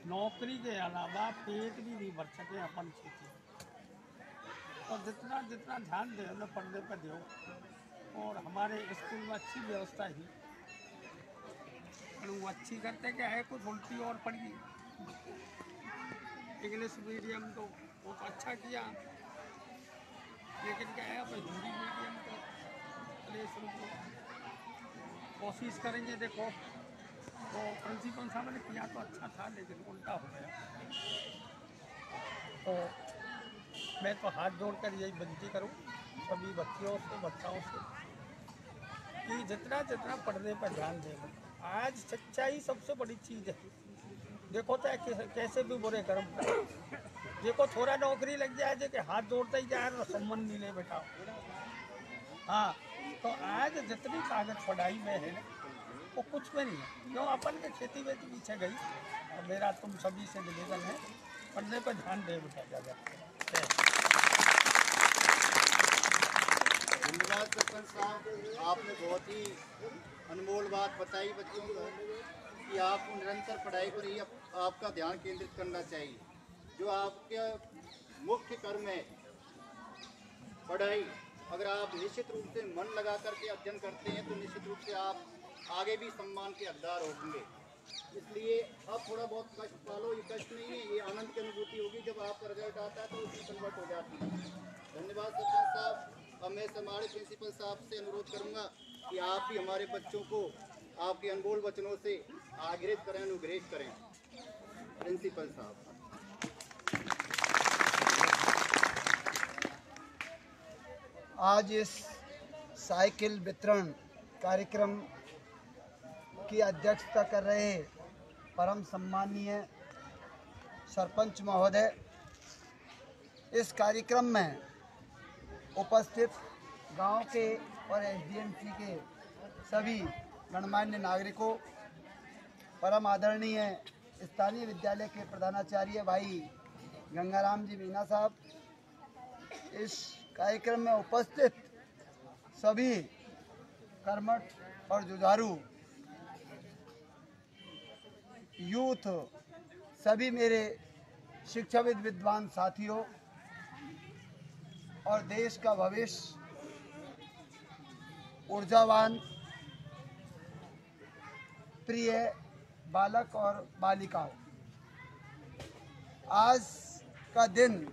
नौकरी के अलावा पेट भी नहीं भर सके अपन खेती, और जितना जितना ध्यान दे ना पढ़ने पर दो। और हमारे स्कूल में अच्छी व्यवस्था ही, वो अच्छी करते क्या है, कुछ उल्टी और पड़ गई। इंग्लिश मीडियम तो बहुत अच्छा किया, लेकिन क्या है अब हिंदी मीडियम तो प्ले शुरू कोशिश करेंगे। देखो तो प्रिंसिपल साहब ने किया तो अच्छा था, लेकिन उल्टा हो गया। तो मैं तो हाथ जोड़कर यही विनती करूं सभी बच्चाओं से कि जितना जितना पढ़ने पर ध्यान दें। आज सच्चाई सबसे बड़ी चीज़ है। देखो चाहे कैसे भी बुरे कर्म कर, देखो थोड़ा नौकरी लग जाए कि हाथ जोड़ते ही जाए तो सम्मान मिले बेटा। हाँ, तो आज जितनी कागज पढ़ाई में है वो कुछ में नहीं है, क्यों अपन के खेती में तो पीछे गई। और मेरा तुम सभी से निवेदन है, पढ़ने पर ध्यान दे बेटा ज़्यादा। धन्यवाद सरपंच साहब, आपने बहुत ही अनमोल बात बताई बच्चों को कि आपको निरंतर पढ़ाई पर ही आपका ध्यान केंद्रित करना चाहिए। जो आपका मुख्य कर्म है पढ़ाई, अगर आप निश्चित रूप से मन लगा करके अध्ययन करते हैं तो निश्चित रूप से आप आगे भी सम्मान के हकदार होंगे। इसलिए अब थोड़ा बहुत कष्ट पालो, ये कष्ट नहीं है, ये आनंद की अनुभूति होगी। जब आपका रिजल्ट आता है तो उसमें कन्वर्ट हो जाती है। धन्यवाद सरपंच साहब। अब मैं हमारे प्रिंसिपल साहब से अनुरोध करूंगा कि आप भी हमारे बच्चों को आपके अनमोल वचनों से आग्रहित करें, अनुग्रहित करें। प्रिंसिपल साहब। आज इस साइकिल वितरण कार्यक्रम की अध्यक्षता कर रहे परम सम्मानीय सरपंच महोदय, इस कार्यक्रम में उपस्थित गांव के और एसडीएमसी के सभी गणमान्य नागरिकों, परम आदरणीय स्थानीय विद्यालय के प्रधानाचार्य भाई गंगाराम जी मीना साहब, इस कार्यक्रम में उपस्थित सभी कर्मठ और जुझारू यूथ, सभी मेरे शिक्षाविद विद्वान साथियों और देश का भविष्य, ऊर्जावान प्रिय बालक और बालिकाओं, आज का दिन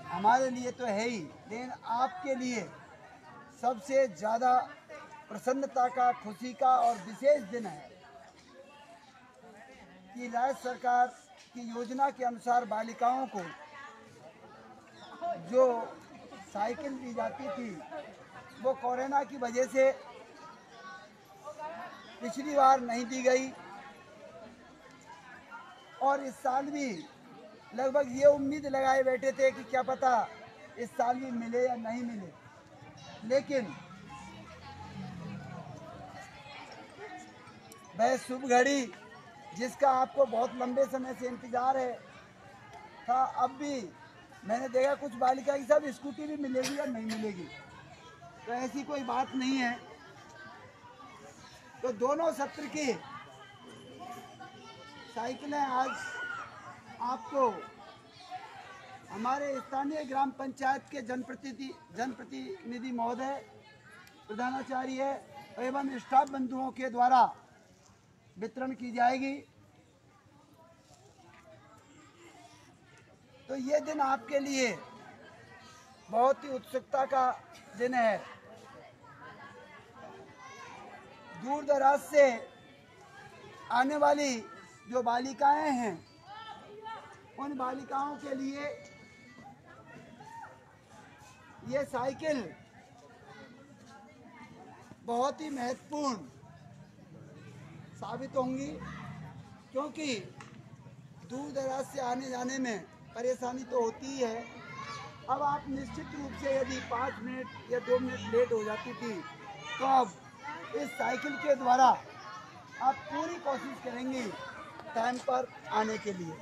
हमारे लिए तो है ही, लेकिन आपके लिए सबसे ज़्यादा प्रसन्नता का, खुशी का और विशेष दिन है कि राज्य सरकार की योजना के अनुसार बालिकाओं को जो साइकिल दी जाती थी वो कोरोना की वजह से पिछली बार नहीं दी गई, और इस साल भी लगभग ये उम्मीद लगाए बैठे थे कि क्या पता इस साल भी मिले या नहीं मिले। लेकिन वह शुभ घड़ी जिसका आपको बहुत लंबे समय से इंतजार है था, अब भी मैंने देखा कुछ बालिका की सब स्कूटी भी मिलेगी या नहीं मिलेगी, तो ऐसी कोई बात नहीं है। तो दोनों सत्र की साइकिलें आज आपको हमारे स्थानीय ग्राम पंचायत के जनप्रतिनिधि महोदय, प्रधानाचार्य एवं स्टाफ बंधुओं के द्वारा वितरण की जाएगी। तो ये दिन आपके लिए बहुत ही उत्सुकता का दिन है। दूर दराज से आने वाली जो बालिकाएं हैं, उन बालिकाओं के लिए ये साइकिल बहुत ही महत्वपूर्ण साबित होंगी, क्योंकि दूर दराज से आने जाने में परेशानी तो होती ही है। अब आप निश्चित रूप से यदि 5 मिनट या 2 मिनट लेट हो जाती थी, तो अब इस साइकिल के द्वारा आप पूरी कोशिश करेंगी टाइम पर आने के लिए।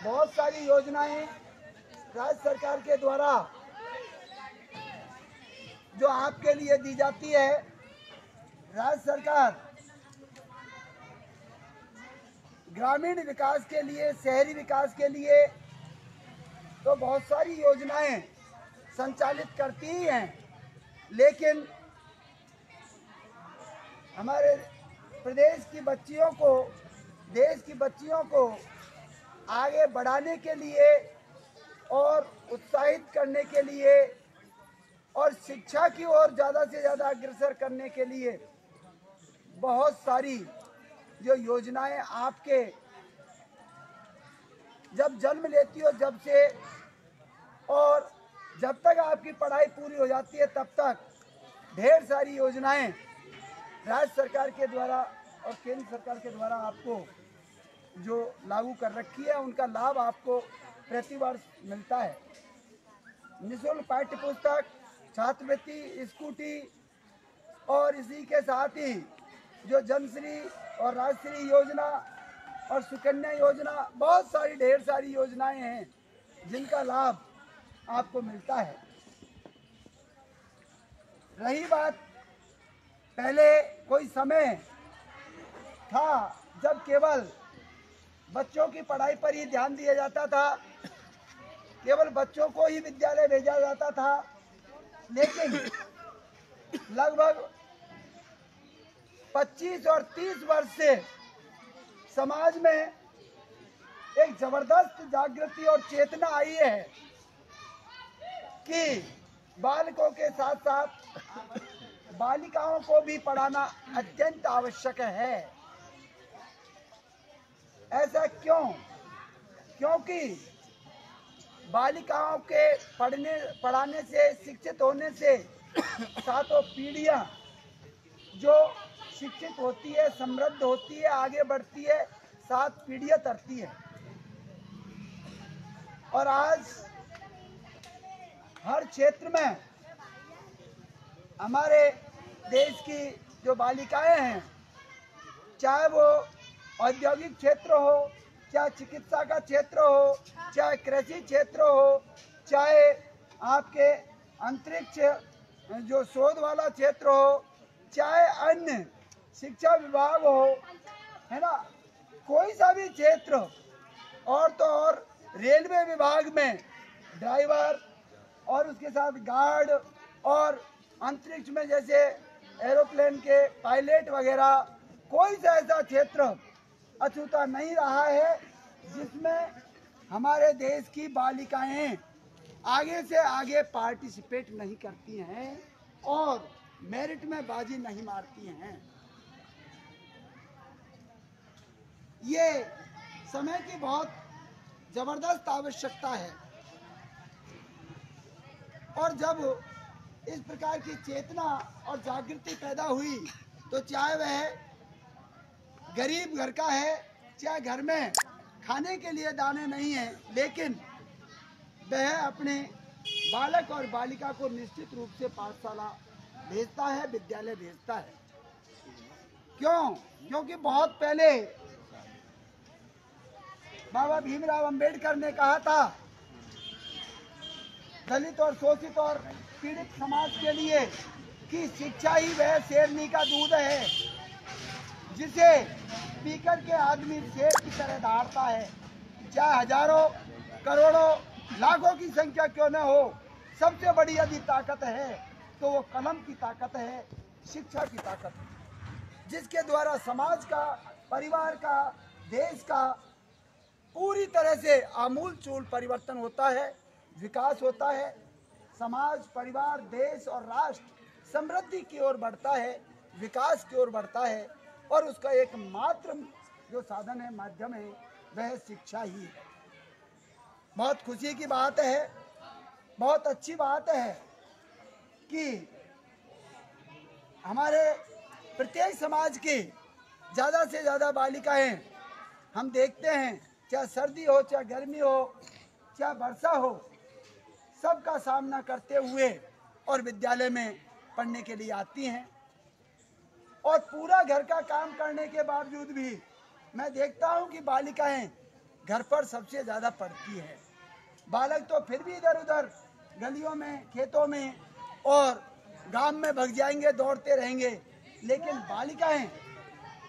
बहुत सारी योजनाएं राज्य सरकार के द्वारा जो आपके लिए दी जाती है, राज्य सरकार ग्रामीण विकास के लिए, शहरी विकास के लिए तो बहुत सारी योजनाएं संचालित करती ही हैं, लेकिन हमारे प्रदेश की बच्चियों को, देश की बच्चियों को आगे बढ़ाने के लिए और उत्साहित करने के लिए और शिक्षा की ओर ज़्यादा से ज़्यादा अग्रसर करने के लिए बहुत सारी जो योजनाएं आपके जब जन्म लेती हो जब से और जब तक आपकी पढ़ाई पूरी हो जाती है तब तक ढेर सारी योजनाएं राज्य सरकार के द्वारा और केंद्र सरकार के द्वारा आपको जो लागू कर रखी है उनका लाभ आपको प्रतिवर्ष मिलता है। निःशुल्क पाठ्य पुस्तक, छात्रवृत्ति, स्कूटी और इसी के साथ ही जो जनश्री और राजश्री योजना और सुकन्या योजना, बहुत सारी ढेर सारी योजनाएं हैं जिनका लाभ आपको मिलता है। रही बात, पहले कोई समय था जब केवल बच्चों की पढ़ाई पर ही ध्यान दिया जाता था, केवल बच्चों को ही विद्यालय भेजा जाता था, लेकिन लगभग 25 और 30 वर्ष से समाज में एक जबरदस्त जागृति और चेतना आई है कि बालकों के साथ साथ बालिकाओं को भी पढ़ाना अत्यंत आवश्यक है। ऐसा क्यों? क्योंकि बालिकाओं के पढ़ाने से, शिक्षित होने से सातों पीढ़ियां जो शिक्षित होती है, समृद्ध होती है, आगे बढ़ती है, 7 पीढ़ियां तरती है। और आज हर क्षेत्र में हमारे देश की जो बालिकाएं हैं, चाहे वो औद्योगिक क्षेत्र हो, चाहे चिकित्सा का क्षेत्र हो, चाहे कृषि क्षेत्र हो, चाहे आपके अंतरिक्ष जो शोध वाला क्षेत्र हो, चाहे अन्य शिक्षा विभाग हो, है ना, कोई सा भी क्षेत्र, और तो और रेलवे विभाग में ड्राइवर और उसके साथ गार्ड और अंतरिक्ष में जैसे एरोप्लेन के पायलट वगैरह, कोई सा ऐसा क्षेत्र अछूता नहीं रहा है जिसमें हमारे देश की बालिकाएं आगे से आगे पार्टिसिपेट नहीं करती हैं और मेरिट में बाजी नहीं मारती हैं। ये समय की बहुत जबरदस्त आवश्यकता है और जब इस प्रकार की चेतना और जागृति पैदा हुई तो चाहे वह गरीब घर का है, चाहे घर में खाने के लिए दाने नहीं है, लेकिन वह अपने बालक और बालिका को निश्चित रूप से पाठशाला भेजता है, विद्यालय भेजता है। क्यों? क्योंकि बहुत पहले बाबा भीमराव अंबेडकर ने कहा था, दलित और शोषित और पीड़ित समाज के लिए, कि शिक्षा ही वह शेरनी का दूध है जिसे पीकर के आदमी शेर की तरह दहाड़ता है। चाहे हजारों, करोड़ों, लाखों की संख्या क्यों न हो, सबसे बड़ी यदि ताकत है तो वो कलम की ताकत है, शिक्षा की ताकत है, जिसके द्वारा समाज का, परिवार का, देश का पूरी तरह से आमूल चूल परिवर्तन होता है, विकास होता है। समाज, परिवार, देश और राष्ट्र समृद्धि की ओर बढ़ता है, विकास की ओर बढ़ता है और उसका एकमात्र जो साधन है, माध्यम है, वह शिक्षा ही है। बहुत खुशी की बात है, बहुत अच्छी बात है कि हमारे प्रत्येक समाज की ज़्यादा से ज़्यादा बालिकाएं हम देखते हैं, चाहे सर्दी हो, चाहे गर्मी हो, चाहे वर्षा हो, सबका सामना करते हुए और विद्यालय में पढ़ने के लिए आती हैं। और पूरा घर का काम करने के बावजूद भी मैं देखता हूं कि बालिकाएं घर पर सबसे ज़्यादा पढ़ती हैं। बालक तो फिर भी इधर उधर गलियों में, खेतों में और गांव में भग जाएंगे, दौड़ते रहेंगे, लेकिन बालिकाएं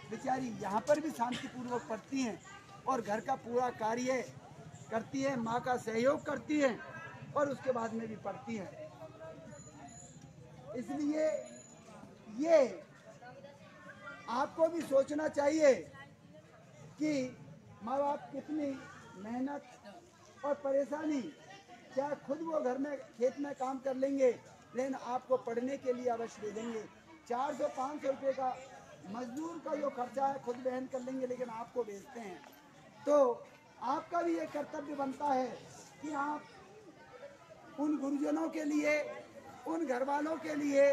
बेचारी यहाँ पर भी शांतिपूर्वक पढ़ती हैं और घर का पूरा कार्य करती हैं, माँ का सहयोग करती हैं और उसके बाद में भी पढ़ती हैं। इसलिए ये आपको भी सोचना चाहिए कि माँ बाप कितनी मेहनत और परेशानी, चाहे खुद वो घर में खेत में काम कर लेंगे लेकिन आपको पढ़ने के लिए अवश्य दे देंगे। 400-500 रुपये का मजदूर का जो खर्चा है खुद वहन कर लेंगे, लेकिन आपको भेजते हैं। तो आपका भी ये कर्तव्य बनता है कि आप उन गुरुजनों के लिए, उन घर वालों के लिए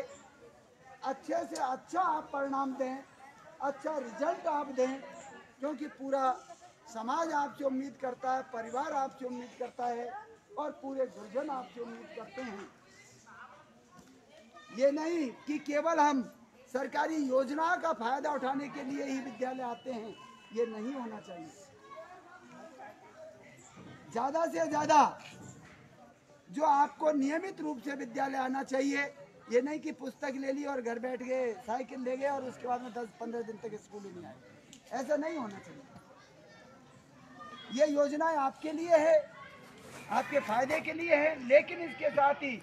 अच्छे से अच्छा आप परिणाम दें, अच्छा रिजल्ट आप दें, क्योंकि पूरा समाज आपसे उम्मीद करता है, परिवार आपसे उम्मीद करता है और पूरे गुरुजन आपसे उम्मीद करते हैं। ये नहीं कि केवल हम सरकारी योजना का फायदा उठाने के लिए ही विद्यालय आते हैं, ये नहीं होना चाहिए। ज़्यादा से ज़्यादा जो आपको नियमित रूप से विद्यालय आना चाहिए, ये नहीं कि पुस्तक ले ली और घर बैठ गए, साइकिल ले गए और उसके बाद में 10-15 दिन तक स्कूल ही नहीं आए। ऐसा नहीं होना चाहिए। ये योजनाएं आपके लिए है, आपके फायदे के लिए है, लेकिन इसके साथ ही